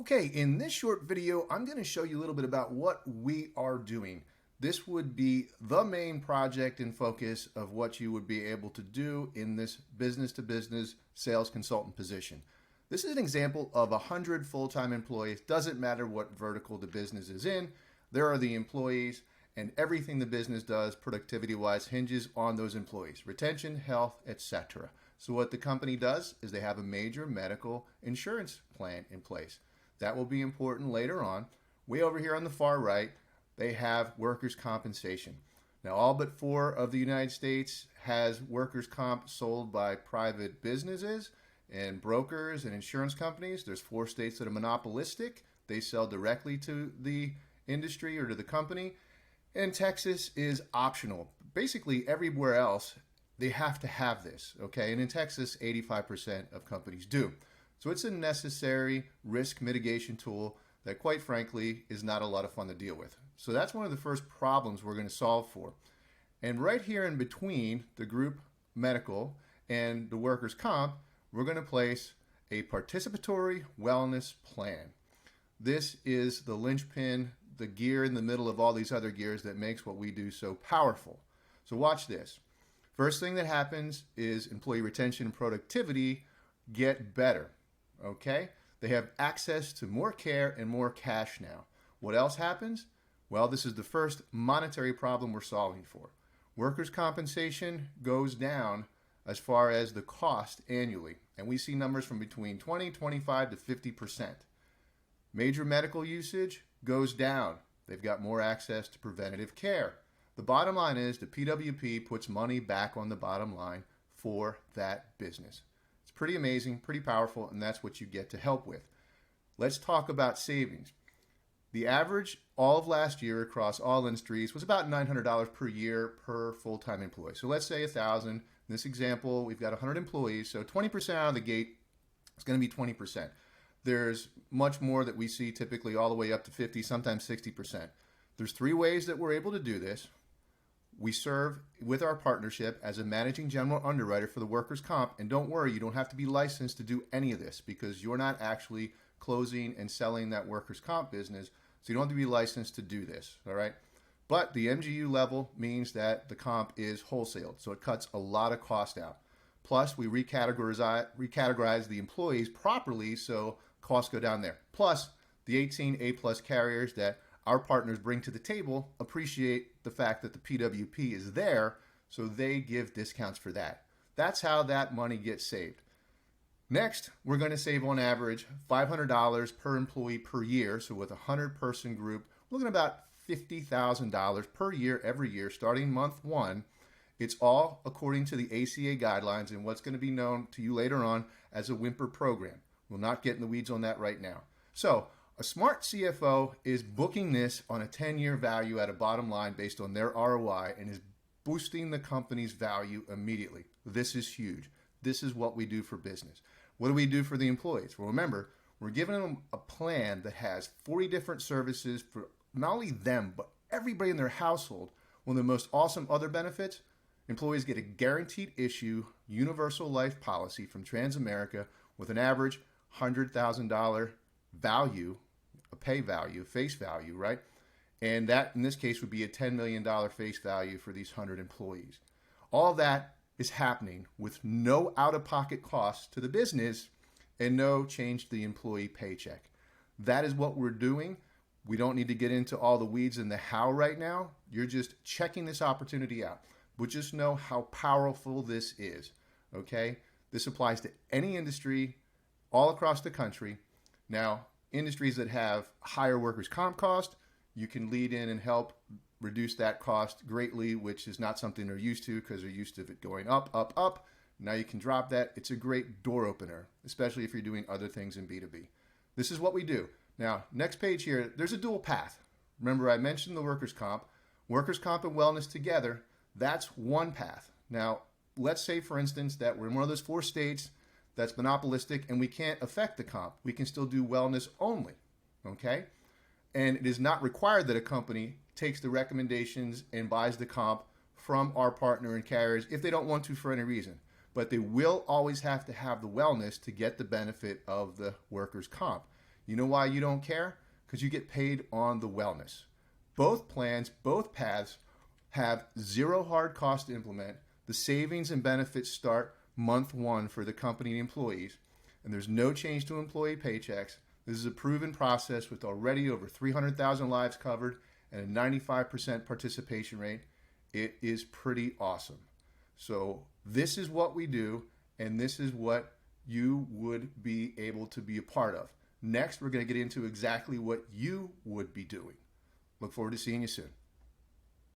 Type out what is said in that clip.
Okay, in this short video, I'm going to show you a little bit about what we are doing. This would be the main project and focus of what you would be able to do in this business-to-business sales consultant position. This is an example of 100 full-time employees. Doesn't matter what vertical the business is in. There are the employees, and everything the business does productivity-wise hinges on those employees. Retention, health, etc. So what the company does is they have a major medical insurance plan in place. That will be important later on. Way over here on the far right, they have workers' compensation. Now, all but 4 of the United States has workers' comp sold by private businesses and brokers and insurance companies. There's 4 states that are monopolistic. They sell directly to the industry or to the company. And Texas is optional. Basically, everywhere else, they have to have this, okay? And in Texas, 85% of companies do. So it's a necessary risk mitigation tool that, quite frankly, is not a lot of fun to deal with. So that's one of the first problems we're going to solve for. And right here in between the group medical and the workers' comp, we're going to place a participatory wellness plan. This is the linchpin, the gear in the middle of all these other gears that makes what we do so powerful. So watch this. First thing that happens is employee retention and productivity get better. Okay? They have access to more care and more cash now. What else happens? Well, this is the first monetary problem we're solving for. Workers' compensation goes down as far as the cost annually, and we see numbers from between 20, 25 to 50%. Major medical usage goes down. They've got more access to preventative care. The bottom line is the PWP puts money back on the bottom line for that business. Pretty amazing, pretty powerful, and that's what you get to help with. Let's talk about savings. The average all of last year across all industries was about $900 per year per full-time employee. So let's say 1,000. In this example, we've got 100 employees, so 20% out of the gate is going to be 20%. There's much more that we see typically all the way up to 50, sometimes 60%. There's 3 ways that we're able to do this. We serve with our partnership as a managing general underwriter for the workers' comp. And don't worry, you don't have to be licensed to do any of this because you're not actually closing and selling that workers' comp business. So you don't have to be licensed to do this, all right? But the MGU level means that the comp is wholesaled. So it cuts a lot of cost out. Plus, we recategorize the employees properly so costs go down there. Plus, the 18 A-plus carriers that our partners bring to the table appreciate the fact that the PWP is there, so they give discounts for that. That's how that money gets saved. Next, we're going to save on average $500 per employee per year. So with a 100-person group, we're looking at about $50,000 per year every year starting month 1. It's all according to the ACA guidelines and what's going to be known to you later on as a whimper program. We'll not get in the weeds on that right now. So a smart CFO is booking this on a 10-year value at a bottom line based on their ROI and is boosting the company's value immediately. This is huge. This is what we do for business. What do we do for the employees? Well, remember, we're giving them a plan that has 40 different services for not only them, but everybody in their household. One of the most awesome other benefits, employees get a guaranteed issue universal life policy from Transamerica with an average $100,000 value, a pay value, face value, right? And that, in this case, would be a $10 million face value for these 100 employees. All that is happening with no out-of-pocket costs to the business and no change to the employee paycheck. That is what we're doing. We don't need to get into all the weeds and the how right now. You're just checking this opportunity out. But just know how powerful this is, okay? This applies to any industry all across the country. Now, industries that have higher workers' comp cost, you can lead in and help reduce that cost greatly, which is not something they're used to because they're used to it going up, up, up. Now you can drop that. It's a great door opener, especially if you're doing other things in B2B. This is what we do. Now, next page here, there's a dual path. Remember, I mentioned the workers' comp. Workers' comp and wellness together, that's one path. Now, let's say, for instance, that we're in one of those 4 states that's monopolistic and we can't affect the comp. We can still do wellness only, okay? And it is not required that a company takes the recommendations and buys the comp from our partner and carriers if they don't want to for any reason. But they will always have to have the wellness to get the benefit of the workers' comp. You know why you don't care? Because you get paid on the wellness. Both plans, both paths have zero hard cost to implement. The savings and benefits start month one for the company and employees, and there's no change to employee paychecks. This is a proven process with already over 300,000 lives covered and a 95% participation rate. It is pretty awesome. So this is what we do, and this is what you would be able to be a part of. Next, we're going to get into exactly what you would be doing. Look forward to seeing you soon.